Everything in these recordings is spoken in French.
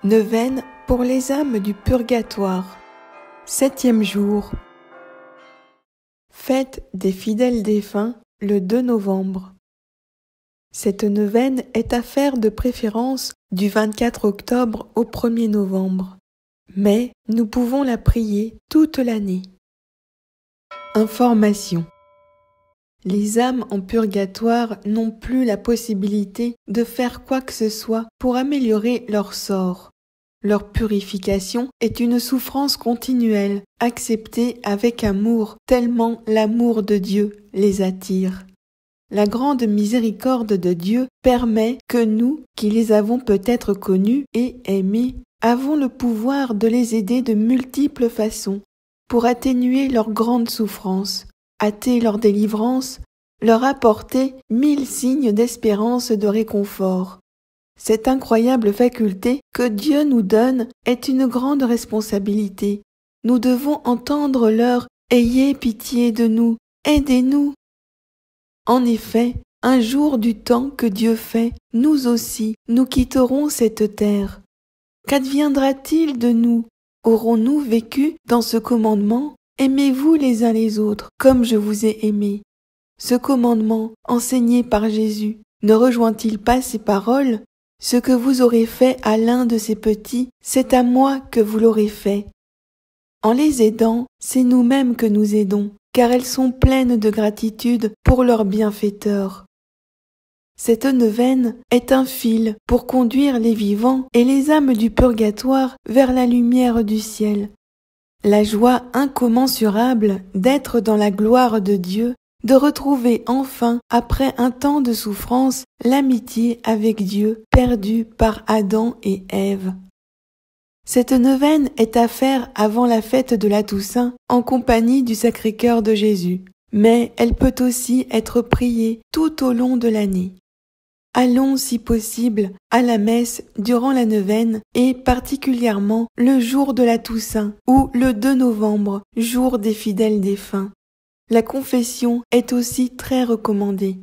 Neuvaine pour les âmes du purgatoire. 7e jour. Fête des fidèles défunts le 2 novembre. Cette neuvaine est à faire de préférence du 24 octobre au 1er novembre, mais nous pouvons la prier toute l'année. Information. Les âmes en purgatoire n'ont plus la possibilité de faire quoi que ce soit pour améliorer leur sort. Leur purification est une souffrance continuelle, acceptée avec amour, tellement l'amour de Dieu les attire. La grande miséricorde de Dieu permet que nous, qui les avons peut-être connus et aimés, avons le pouvoir de les aider de multiples façons pour atténuer leur grande souffrance, hâter leur délivrance, leur apporter 1000 signes d'espérance de réconfort. Cette incroyable faculté que Dieu nous donne est une grande responsabilité. Nous devons entendre leur « Ayez pitié de nous, aidez-nous ». En effet, un jour du temps que Dieu fait, nous aussi, nous quitterons cette terre. Qu'adviendra-t-il de nous? Aurons-nous vécu dans ce commandement? Aimez-vous les uns les autres, comme je vous ai aimés. Ce commandement, enseigné par Jésus, ne rejoint-il pas ces paroles? Ce que vous aurez fait à l'un de ces petits, c'est à moi que vous l'aurez fait. En les aidant, c'est nous-mêmes que nous aidons, car elles sont pleines de gratitude pour leur bienfaiteur. Cette neuvaine est un fil pour conduire les vivants et les âmes du purgatoire vers la lumière du ciel. La joie incommensurable d'être dans la gloire de Dieu, de retrouver enfin, après un temps de souffrance, l'amitié avec Dieu perdue par Adam et Ève. Cette neuvaine est à faire avant la fête de la Toussaint en compagnie du Sacré-Cœur de Jésus, mais elle peut aussi être priée tout au long de l'année. Allons, si possible, à la messe durant la neuvaine et particulièrement le jour de la Toussaint ou le 2 novembre, jour des fidèles défunts. La confession est aussi très recommandée.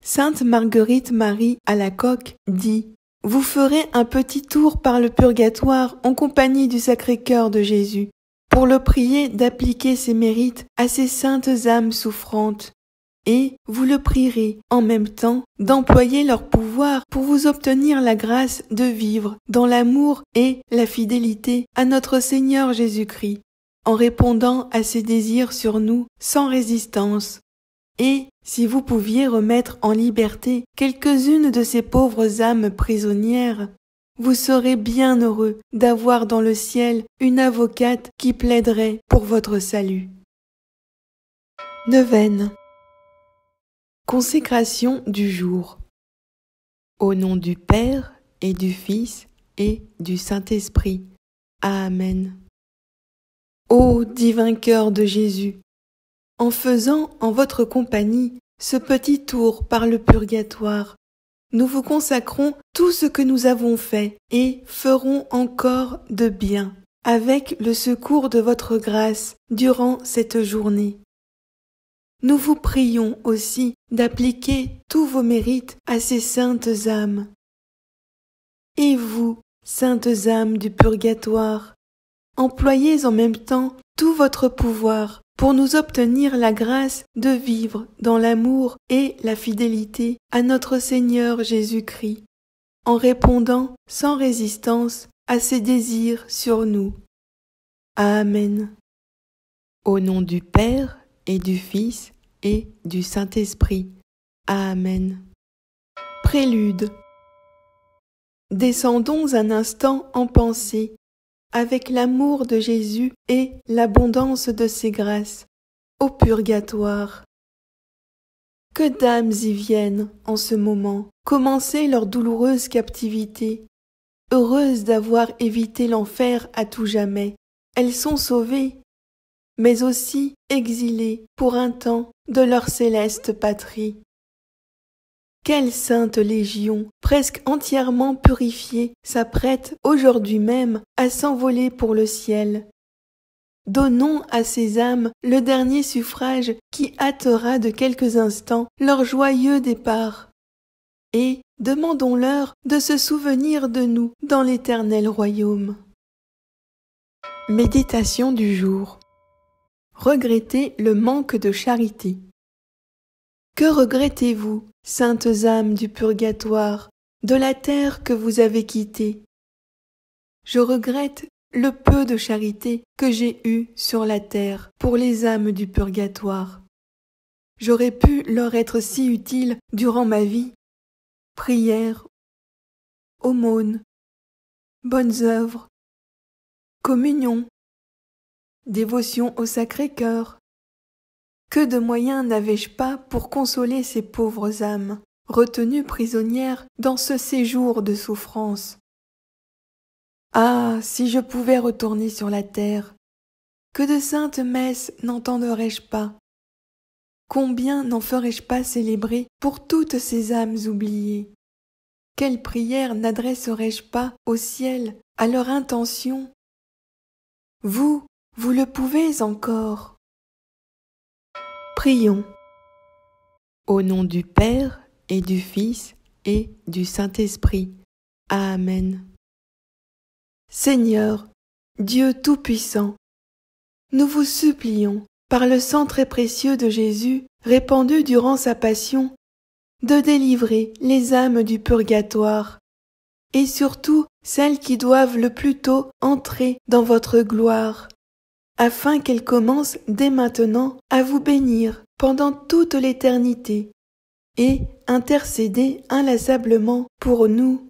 Sainte Marguerite Marie Alacoque dit « Vous ferez un petit tour par le purgatoire en compagnie du Sacré-Cœur de Jésus, pour le prier d'appliquer ses mérites à ces saintes âmes souffrantes. Et vous le prierez en même temps d'employer leur pouvoir pour vous obtenir la grâce de vivre dans l'amour et la fidélité à notre Seigneur Jésus-Christ, en répondant à ses désirs sur nous sans résistance. Et si vous pouviez remettre en liberté quelques-unes de ces pauvres âmes prisonnières, vous serez bien heureux d'avoir dans le ciel une avocate qui plaiderait pour votre salut. Neuvaine. Consécration du jour. Au nom du Père et du Fils et du Saint-Esprit. Amen. Ô divin cœur de Jésus, en faisant en votre compagnie ce petit tour par le purgatoire, nous vous consacrons tout ce que nous avons fait et ferons encore de bien, avec le secours de votre grâce durant cette journée. Nous vous prions aussi d'appliquer tous vos mérites à ces saintes âmes. Et vous, saintes âmes du purgatoire, employez en même temps tout votre pouvoir pour nous obtenir la grâce de vivre dans l'amour et la fidélité à notre Seigneur Jésus-Christ, en répondant sans résistance à ses désirs sur nous. Amen. Au nom du Père et du Fils et du Saint-Esprit. Amen. Prélude. Descendons un instant en pensée, avec l'amour de Jésus et l'abondance de ses grâces, au purgatoire. Que d'âmes y viennent, en ce moment, commencer leur douloureuse captivité. Heureuses d'avoir évité l'enfer à tout jamais, elles sont sauvées, mais aussi exilées pour un temps de leur céleste patrie. Quelle sainte légion, presque entièrement purifiée, s'apprête aujourd'hui même à s'envoler pour le ciel. Donnons à ces âmes le dernier suffrage qui hâtera de quelques instants leur joyeux départ. et demandons-leur de se souvenir de nous dans l'éternel royaume. Méditation du jour. Regrettez le manque de charité. Que regrettez-vous, saintes âmes du purgatoire, de la terre que vous avez quittée? Je regrette le peu de charité que j'ai eu sur la terre pour les âmes du purgatoire. J'aurais pu leur être si utile durant ma vie. Prières, aumônes, bonnes œuvres, communion, dévotion au Sacré-Cœur. Que de moyens n'avais-je pas pour consoler ces pauvres âmes, retenues prisonnières dans ce séjour de souffrance? Ah, si je pouvais retourner sur la terre, que de saintes messes n'entendrais-je pas? Combien n'en ferais-je pas célébrer pour toutes ces âmes oubliées? Quelles prières n'adresserais-je pas au ciel à leur intention? Vous le pouvez encore. Prions. Au nom du Père et du Fils et du Saint-Esprit. Amen. Seigneur, Dieu Tout-Puissant, nous vous supplions, par le sang très précieux de Jésus, répandu durant sa passion, de délivrer les âmes du purgatoire, et surtout celles qui doivent le plus tôt entrer dans votre gloire, afin qu'elles commencent dès maintenant à vous bénir pendant toute l'éternité, et intercéder inlassablement pour nous.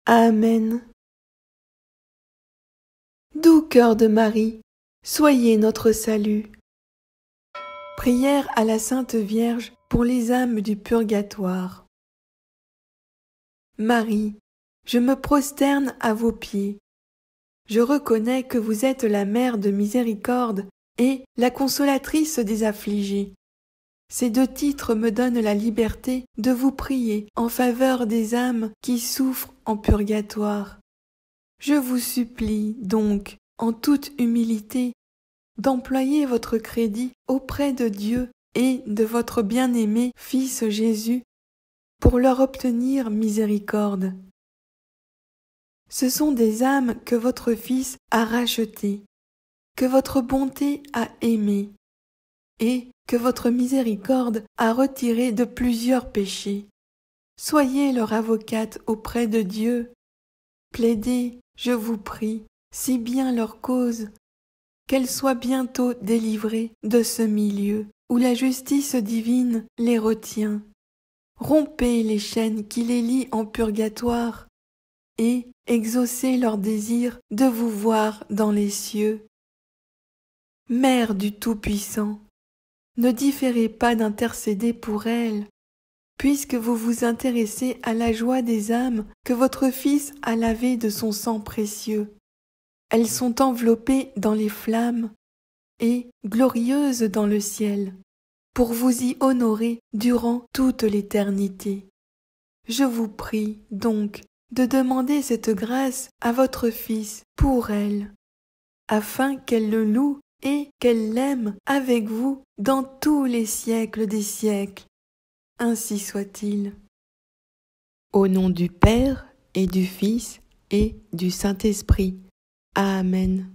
Amen. Doux cœur de Marie, soyez notre salut. Prière à la Sainte Vierge pour les âmes du purgatoire. Marie, je me prosterne à vos pieds. Je reconnais que vous êtes la mère de miséricorde et la consolatrice des affligés. Ces deux titres me donnent la liberté de vous prier en faveur des âmes qui souffrent en purgatoire. Je vous supplie donc, en toute humilité, d'employer votre crédit auprès de Dieu et de votre bien-aimé Fils Jésus pour leur obtenir miséricorde. Ce sont des âmes que votre Fils a rachetées, que votre bonté a aimées, et que votre miséricorde a retirées de plusieurs péchés. Soyez leur avocate auprès de Dieu. Plaidez, je vous prie, si bien leur cause, qu'elles soient bientôt délivrées de ce milieu où la justice divine les retient. Rompez les chaînes qui les lient en purgatoire et exaucez leur désir de vous voir dans les cieux. Mère du Tout-Puissant, ne différez pas d'intercéder pour elles, puisque vous vous intéressez à la joie des âmes que votre Fils a lavées de son sang précieux. Elles sont enveloppées dans les flammes et glorieuses dans le ciel, pour vous y honorer durant toute l'éternité. Je vous prie donc de demander cette grâce à votre Fils pour elles, afin qu'elle le loue et qu'elle l'aime avec vous dans tous les siècles des siècles. Ainsi soit-il. Au nom du Père et du Fils et du Saint-Esprit. Amen.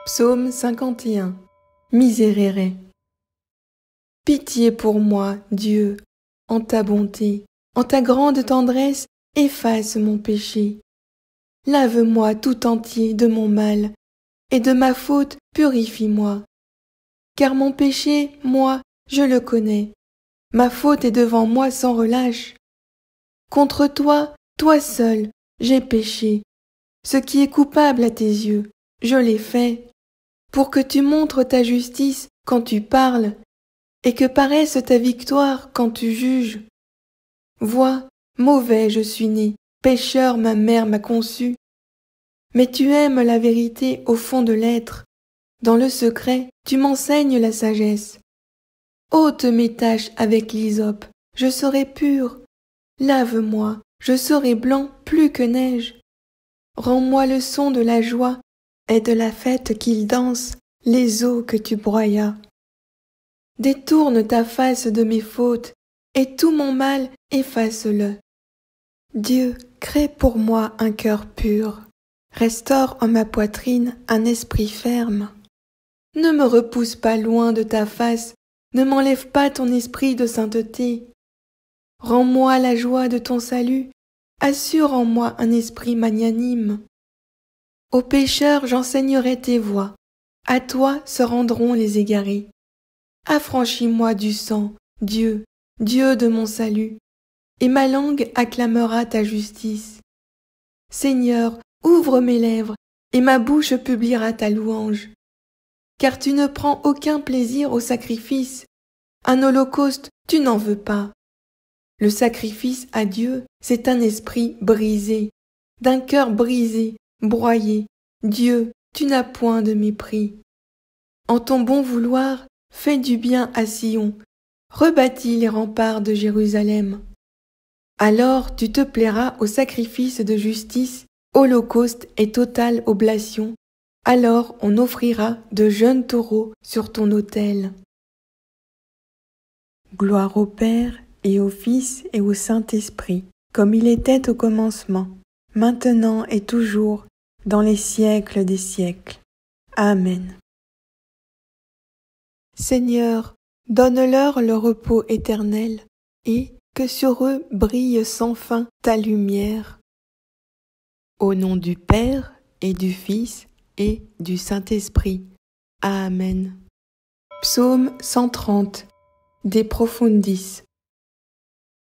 Psaume 51. Miserere. Pitié pour moi, Dieu, en ta bonté, en ta grande tendresse, efface mon péché. Lave-moi tout entier de mon mal, et de ma faute purifie-moi. Car mon péché, moi, je le connais. Ma faute est devant moi sans relâche. Contre toi, toi seul, j'ai péché. Ce qui est coupable à tes yeux, je l'ai fait, pour que tu montres ta justice quand tu parles, et que paraisse ta victoire quand tu juges. Vois, mauvais je suis né, pécheur ma mère m'a conçu. Mais tu aimes la vérité au fond de l'être. Dans le secret, tu m'enseignes la sagesse. Ôte mes taches avec l'hysope, je serai pur. Lave-moi, je serai blanc plus que neige. Rends-moi le son de la joie et de la fête qu'ils dansent, les eaux que tu broyas. Détourne ta face de mes fautes et tout mon mal efface-le. Dieu, crée pour moi un cœur pur, restaure en ma poitrine un esprit ferme. Ne me repousse pas loin de ta face, ne m'enlève pas ton esprit de sainteté. Rends-moi la joie de ton salut, assure en moi un esprit magnanime. Aux pécheurs j'enseignerai tes voies, à toi se rendront les égarés. Affranchis-moi du sang, Dieu, Dieu de mon salut, et ma langue acclamera ta justice. Seigneur, ouvre mes lèvres, et ma bouche publiera ta louange. Car tu ne prends aucun plaisir au sacrifice, un holocauste tu n'en veux pas. Le sacrifice à Dieu, c'est un esprit brisé, d'un cœur brisé, broyé. Dieu, tu n'as point de mépris. En ton bon vouloir, fais du bien à Sion, rebâtis les remparts de Jérusalem. Alors tu te plairas au sacrifice de justice, holocauste et totale oblation. Alors on offrira de jeunes taureaux sur ton autel. Gloire au Père et au Fils et au Saint-Esprit, comme il était au commencement, maintenant et toujours, dans les siècles des siècles. Amen. Seigneur, donne-leur le repos éternel, et que sur eux brille sans fin ta lumière. Au nom du Père et du Fils et du Saint-Esprit. Amen. Psaume 130. De Profundis.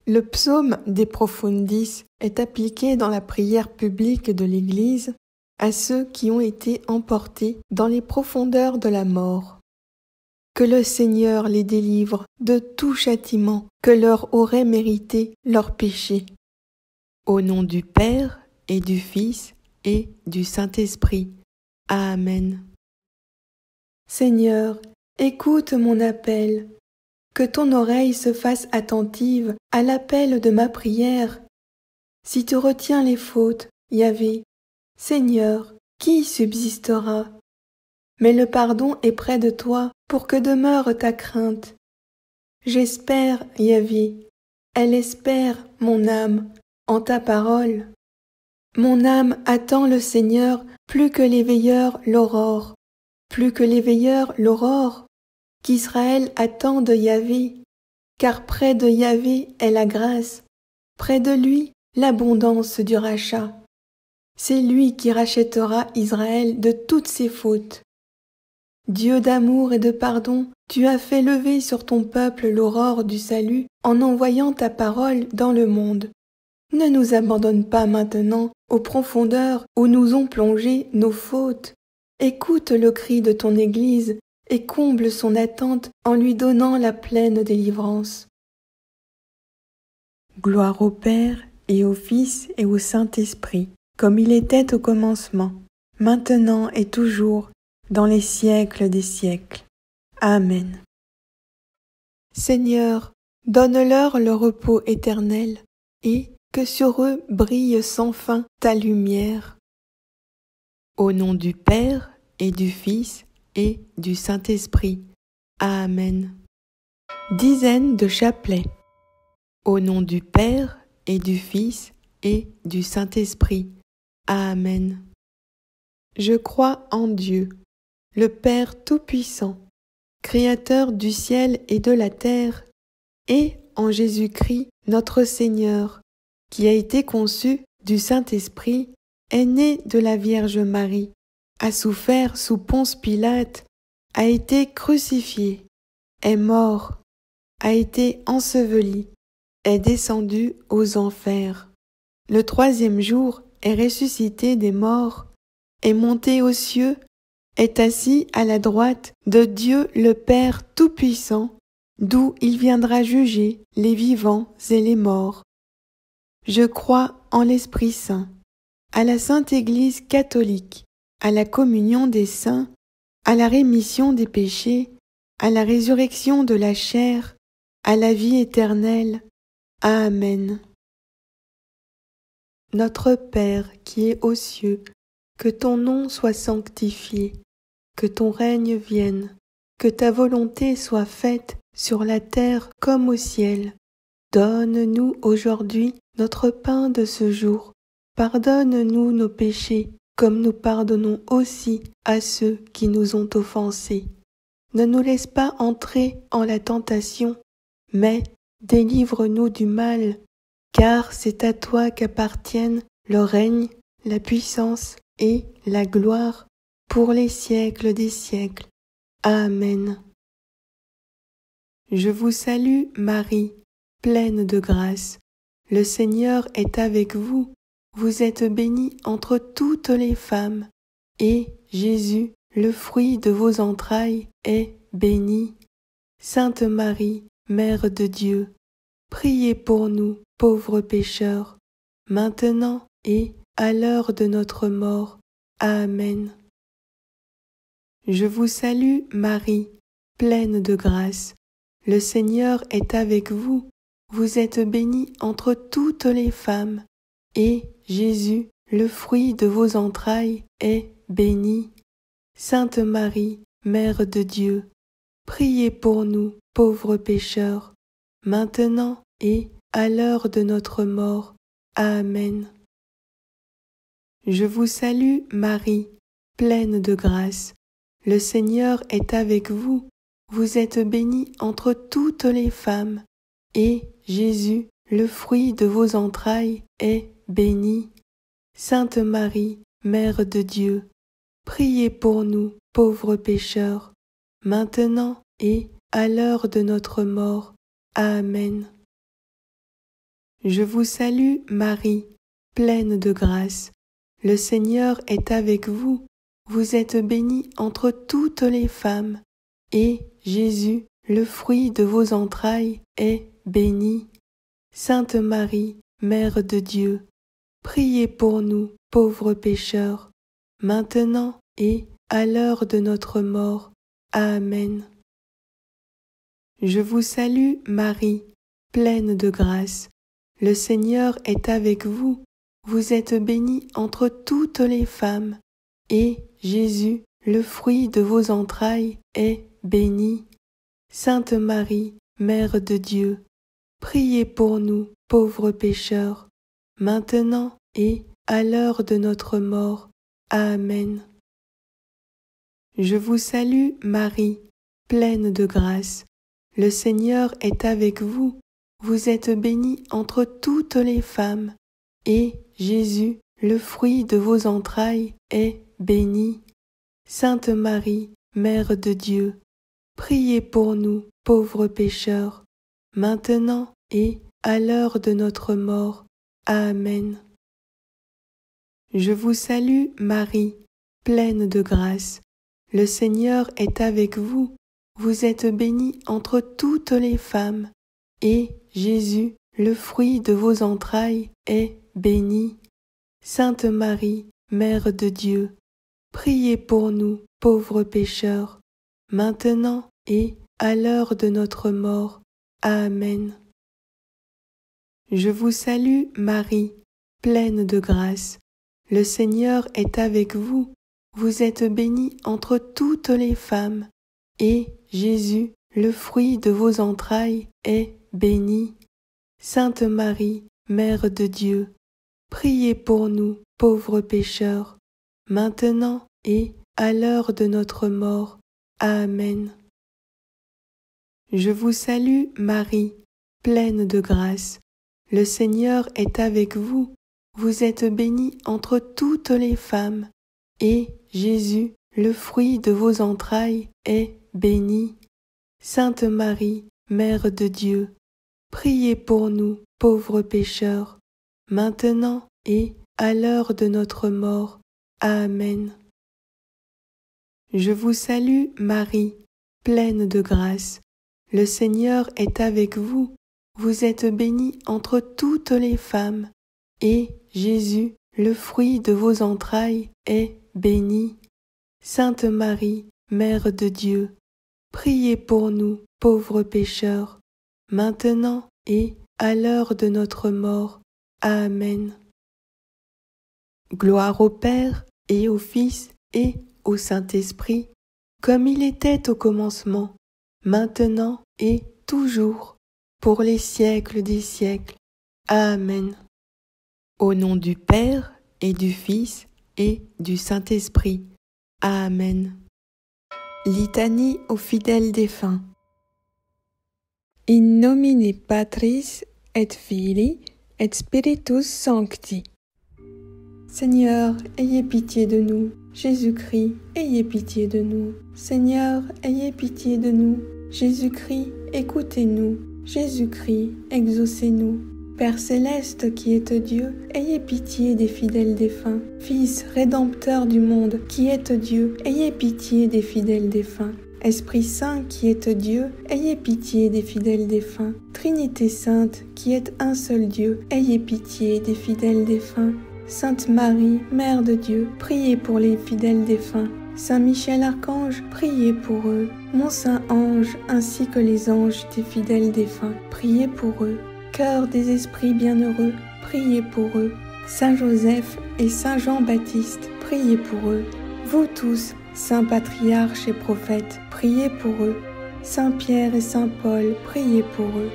Le psaume De Profundis est appliqué dans la prière publique de l'Église à ceux qui ont été emportés dans les profondeurs de la mort. Que le Seigneur les délivre de tout châtiment que leur aurait mérité leur péché. Au nom du Père et du Fils et du Saint-Esprit. Amen. Seigneur, écoute mon appel. Que ton oreille se fasse attentive à l'appel de ma prière. Si tu retiens les fautes, Yahvé, Seigneur, qui subsistera? Mais le pardon est près de toi pour que demeure ta crainte. J'espère, Yahvé, elle espère, mon âme, en ta parole. Mon âme attend le Seigneur plus que les veilleurs l'aurore, plus que les veilleurs l'aurore. Qu'Israël attende Yahvé, car près de Yahvé est la grâce, près de lui l'abondance du rachat. C'est lui qui rachètera Israël de toutes ses fautes. Dieu d'amour et de pardon, tu as fait lever sur ton peuple l'aurore du salut en envoyant ta parole dans le monde. Ne nous abandonne pas maintenant aux profondeurs où nous ont plongé nos fautes. Écoute le cri de ton Église et comble son attente en lui donnant la pleine délivrance. Gloire au Père et au Fils et au Saint-Esprit, comme il était au commencement, maintenant et toujours, dans les siècles des siècles. Amen. Seigneur, donne-leur le repos éternel, et que sur eux brille sans fin ta lumière. Au nom du Père et du Fils et du Saint-Esprit. Amen. Dizaine de chapelets. Au nom du Père et du Fils et du Saint-Esprit. Amen. Je crois en Dieu, le Père Tout-Puissant, Créateur du ciel et de la terre, et en Jésus-Christ, notre Seigneur, qui a été conçu du Saint-Esprit, est né de la Vierge Marie, a souffert sous Ponce Pilate, a été crucifié, est mort, a été enseveli, est descendu aux enfers. Le troisième jour est ressuscité des morts, est monté aux cieux, est assis à la droite de Dieu le Père Tout-Puissant, d'où il viendra juger les vivants et les morts. Je crois en l'Esprit Saint, à la Sainte Église catholique, à la communion des saints, à la rémission des péchés, à la résurrection de la chair, à la vie éternelle. Amen. Notre Père qui es aux cieux, que ton nom soit sanctifié, que ton règne vienne, que ta volonté soit faite sur la terre comme au ciel. Donne-nous aujourd'hui notre pain de ce jour. Pardonne-nous nos péchés, comme nous pardonnons aussi à ceux qui nous ont offensés. Ne nous laisse pas entrer en la tentation, mais délivre-nous du mal, car c'est à toi qu'appartiennent le règne, la puissance et la gloire pour les siècles des siècles. Amen. Je vous salue, Marie, pleine de grâce. Le Seigneur est avec vous. Vous êtes bénie entre toutes les femmes, et Jésus, le fruit de vos entrailles, est béni. Sainte Marie, Mère de Dieu, priez pour nous, pauvres pécheurs, maintenant et à l'heure de notre mort. Amen. Je vous salue, Marie, pleine de grâce. Le Seigneur est avec vous. Vous êtes bénie entre toutes les femmes, et Jésus, le fruit de vos entrailles, est béni. Sainte Marie, Mère de Dieu, priez pour nous, pauvres pécheurs, maintenant et à l'heure de notre mort. Amen. Je vous salue, Marie, pleine de grâce. Le Seigneur est avec vous. Vous êtes bénie entre toutes les femmes, et Jésus, le fruit de vos entrailles, est béni. Sainte Marie, Mère de Dieu, priez pour nous, pauvres pécheurs, maintenant et à l'heure de notre mort. Amen. Je vous salue, Marie, pleine de grâce. Le Seigneur est avec vous. Vous êtes bénie entre toutes les femmes, et Jésus, le fruit de vos entrailles, est béni. Sainte Marie, Mère de Dieu, priez pour nous, pauvres pécheurs, maintenant et à l'heure de notre mort. Amen. Je vous salue, Marie, pleine de grâce. Le Seigneur est avec vous. Vous êtes bénie entre toutes les femmes, et Jésus, le fruit de vos entrailles, est béni. Sainte Marie, Mère de Dieu, priez pour nous, pauvres pécheurs, maintenant et à l'heure de notre mort. Amen. Je vous salue, Marie, pleine de grâce. Le Seigneur est avec vous. Vous êtes bénie entre toutes les femmes, et Jésus, le fruit de vos entrailles, est béni. Sainte Marie, Mère de Dieu, priez pour nous, pauvres pécheurs, maintenant et à l'heure de notre mort. Amen. Je vous salue, Marie, pleine de grâce. Le Seigneur est avec vous. Vous êtes bénie entre toutes les femmes, et Jésus, le fruit de vos entrailles, est béni. Sainte Marie, Mère de Dieu, priez pour nous, pauvres pécheurs, maintenant et à l'heure de notre mort. Amen. Je vous salue, Marie, pleine de grâce. Le Seigneur est avec vous. Vous êtes bénie entre toutes les femmes, et Jésus, le fruit de vos entrailles, est béni. Sainte Marie, Mère de Dieu, priez pour nous, pauvres pécheurs, maintenant et à l'heure de notre mort. Amen. Je vous salue, Marie, pleine de grâce. Le Seigneur est avec vous. Vous êtes bénie entre toutes les femmes, et Jésus, le fruit de vos entrailles, est béni. Sainte Marie, Mère de Dieu, priez pour nous, pauvres pécheurs, maintenant et à l'heure de notre mort. Amen. Je vous salue, Marie, pleine de grâce. Le Seigneur est avec vous. Vous êtes bénie entre toutes les femmes, et Jésus, le fruit de vos entrailles, est béni. Sainte Marie, Mère de Dieu, priez pour nous, pauvres pécheurs, maintenant et à l'heure de notre mort. Amen. Gloire au Père et au Fils et au Saint-Esprit, comme il était au commencement, maintenant et toujours, pour les siècles des siècles. Amen. Au nom du Père et du Fils et du Saint-Esprit. Amen. Litanie aux fidèles défunts. In nomine Patris et Filii et Spiritus Sancti. Seigneur, ayez pitié de nous. Jésus-Christ, ayez pitié de nous. Seigneur, ayez pitié de nous. Jésus-Christ, écoutez-nous. Jésus-Christ, exaucez-nous. Père céleste qui êtes Dieu, ayez pitié des fidèles défunts. Fils rédempteur du monde qui êtes Dieu, ayez pitié des fidèles défunts. Esprit Saint qui êtes Dieu, ayez pitié des fidèles défunts. Trinité Sainte qui êtes un seul Dieu, ayez pitié des fidèles défunts. Sainte Marie, Mère de Dieu, priez pour les fidèles défunts. Saint Michel Archange, priez pour eux. Mon Saint Ange, ainsi que les anges des fidèles défunts, priez pour eux. Cœur des esprits bienheureux, priez pour eux. Saint Joseph et Saint Jean-Baptiste, priez pour eux. Vous tous, saints patriarches et prophètes, priez pour eux. Saint Pierre et Saint Paul, priez pour eux.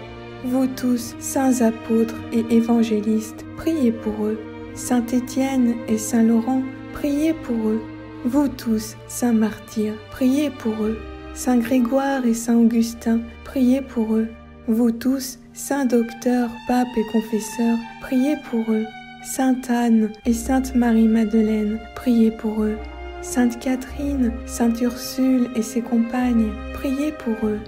Vous tous, saints apôtres et évangélistes, priez pour eux. Saint Étienne et Saint Laurent, priez pour eux. Vous tous, saints martyrs, priez pour eux. Saint Grégoire et Saint Augustin, priez pour eux. Vous tous, saints docteurs, papes et confesseurs, priez pour eux. Sainte Anne et Sainte Marie-Madeleine, priez pour eux. Sainte Catherine, Sainte Ursule et ses compagnes, priez pour eux.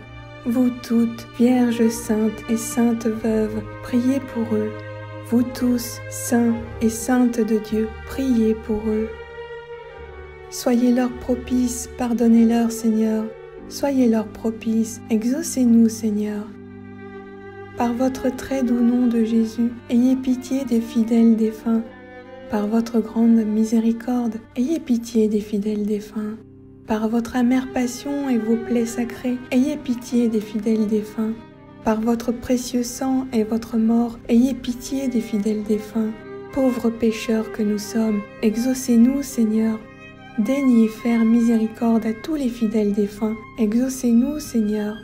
Vous toutes, Vierges saintes et saintes veuves, priez pour eux. Vous tous, saints et saintes de Dieu, priez pour eux. Soyez-leur propices, pardonnez-leur, Seigneur. Soyez-leur propices, exaucez-nous, Seigneur. Par votre très doux nom de Jésus, ayez pitié des fidèles défunts. Par votre grande miséricorde, ayez pitié des fidèles défunts. Par votre amère passion et vos plaies sacrées, ayez pitié des fidèles défunts. Par votre précieux sang et votre mort, ayez pitié des fidèles défunts. Pauvres pécheurs que nous sommes, exaucez-nous, Seigneur. Daignez faire miséricorde à tous les fidèles défunts. Exaucez-nous, Seigneur.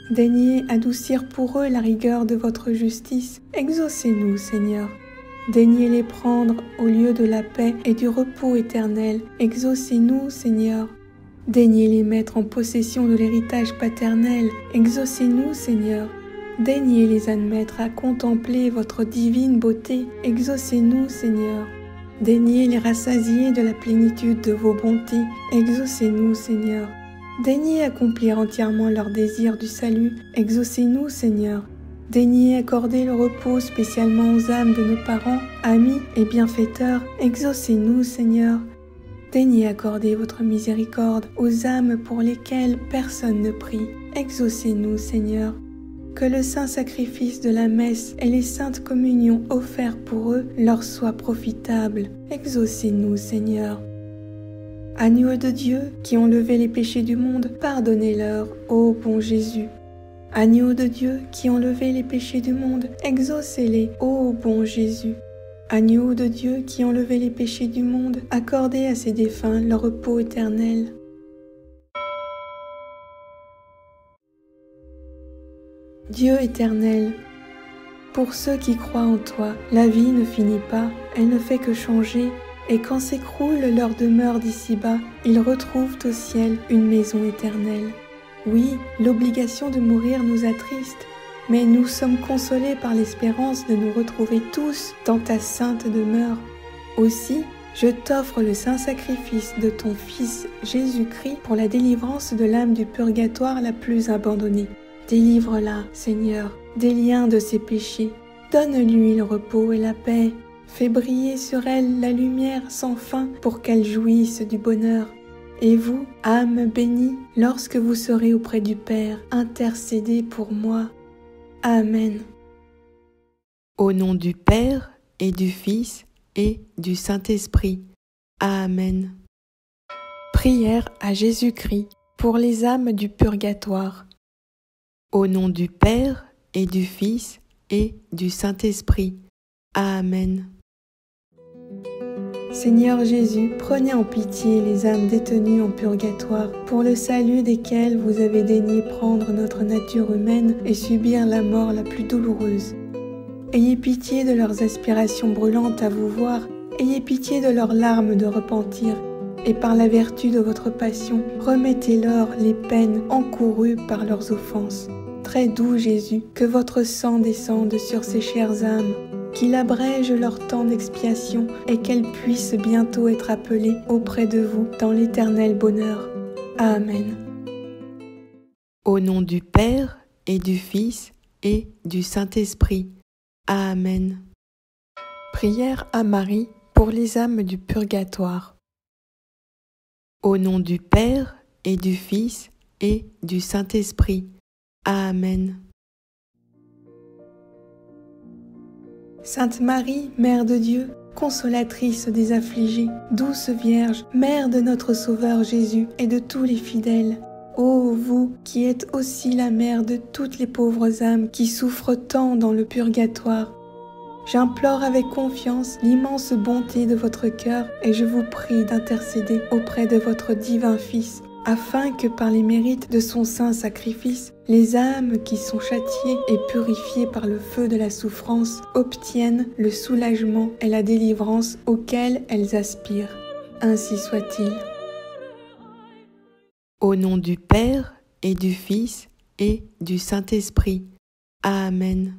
Daignez adoucir pour eux la rigueur de votre justice. Exaucez-nous, Seigneur. Daignez les prendre au lieu de la paix et du repos éternel. Exaucez-nous, Seigneur. Daignez les mettre en possession de l'héritage paternel. Exaucez-nous, Seigneur. Daignez les admettre à contempler votre divine beauté. Exaucez-nous, Seigneur. Daignez les rassasier de la plénitude de vos bontés. Exaucez-nous, Seigneur. Daignez accomplir entièrement leur désir du salut. Exaucez-nous, Seigneur. Daignez accorder le repos spécialement aux âmes de nos parents, amis et bienfaiteurs. Exaucez-nous, Seigneur. Daignez accorder votre miséricorde aux âmes pour lesquelles personne ne prie. Exaucez-nous, Seigneur. Que le saint sacrifice de la messe et les saintes communions offertes pour eux leur soient profitables. Exaucez-nous, Seigneur. Agneaux de Dieu qui ont levé les péchés du monde, pardonnez-leur, ô bon Jésus. Agneaux de Dieu qui ont levé les péchés du monde, exaucez-les, ô bon Jésus. Agneaux de Dieu qui ont levé les péchés du monde, accordez à ces défunts leur repos éternel. Dieu éternel, pour ceux qui croient en toi, la vie ne finit pas, elle ne fait que changer, et quand s'écroule leur demeure d'ici-bas, ils retrouvent au ciel une maison éternelle. Oui, l'obligation de mourir nous attriste, mais nous sommes consolés par l'espérance de nous retrouver tous dans ta sainte demeure. Aussi, je t'offre le saint sacrifice de ton Fils Jésus-Christ pour la délivrance de l'âme du purgatoire la plus abandonnée. Délivre-la, Seigneur, des liens de ses péchés. Donne-lui le repos et la paix. Fais briller sur elle la lumière sans fin pour qu'elle jouisse du bonheur. Et vous, âme bénie, lorsque vous serez auprès du Père, intercédez pour moi. Amen. Au nom du Père et du Fils et du Saint-Esprit. Amen. Prière à Jésus-Christ pour les âmes du purgatoire. Au nom du Père et du Fils et du Saint-Esprit. Amen. Seigneur Jésus, prenez en pitié les âmes détenues en purgatoire, pour le salut desquelles vous avez daigné prendre notre nature humaine et subir la mort la plus douloureuse. Ayez pitié de leurs aspirations brûlantes à vous voir, ayez pitié de leurs larmes de repentir, et par la vertu de votre passion, remettez-leur les peines encourues par leurs offenses. Très doux Jésus, que votre sang descende sur ces chères âmes, qu'il abrège leur temps d'expiation et qu'elles puissent bientôt être appelées auprès de vous dans l'éternel bonheur. Amen. Au nom du Père et du Fils et du Saint-Esprit. Amen. Prière à Marie pour les âmes du purgatoire. Au nom du Père et du Fils et du Saint-Esprit. Amen. Sainte Marie, Mère de Dieu, consolatrice des affligés, douce Vierge, Mère de notre Sauveur Jésus et de tous les fidèles, ô vous qui êtes aussi la mère de toutes les pauvres âmes qui souffrent tant dans le purgatoire, j'implore avec confiance l'immense bonté de votre cœur et je vous prie d'intercéder auprès de votre divin Fils, afin que par les mérites de son saint sacrifice, les âmes qui sont châtiées et purifiées par le feu de la souffrance obtiennent le soulagement et la délivrance auxquels elles aspirent. Ainsi soit-il. Au nom du Père et du Fils et du Saint-Esprit. Amen.